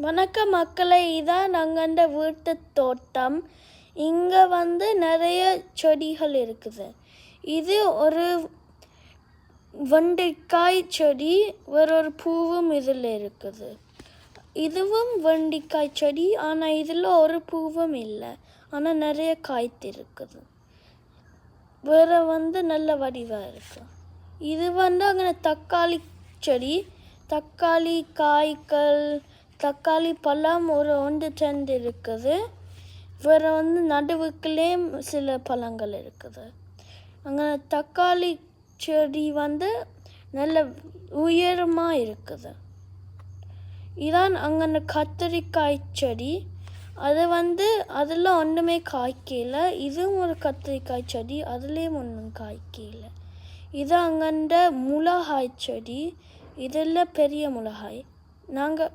வணக்கம் மக்களே, இதான் நாங்கள் வீட்டு தோட்டம். இங்கே நிறைய செடிகள் இருக்குது. இது ஒரு வெண்டைக்காய் செடி, வேறொரு பூவும் இதில் இருக்குது. இதுவும் வெண்டைக்காய் செடி, ஆனால் இதில் ஒரு பூவும் இல்லை, ஆனால் நிறைய காய்த்திருக்குது. வேற நல்ல வடிவாக இருக்கு. இது அங்கே தக்காளி செடி, தக்காளி காய்கள், தக்காளி பழம் ஒரு 1-2 இருக்குது. வேறு நடுவுக்குள்ளே சில பழங்கள் இருக்குது. அங்கே தக்காளி செடி நல்ல உயரமாக இருக்குது. இதான் அங்கே கத்திரிக்காய் செடி. அது அதில் ஒன்றுமே காய்க்கல. இதுவும் ஒரு கத்திரிக்காய் செடி, அதுலேயும் ஒன்றும் காய்க்கல. இது அங்கே மிளகாய் செடி. இதில் பெரிய மிளகாய். நாங்கள்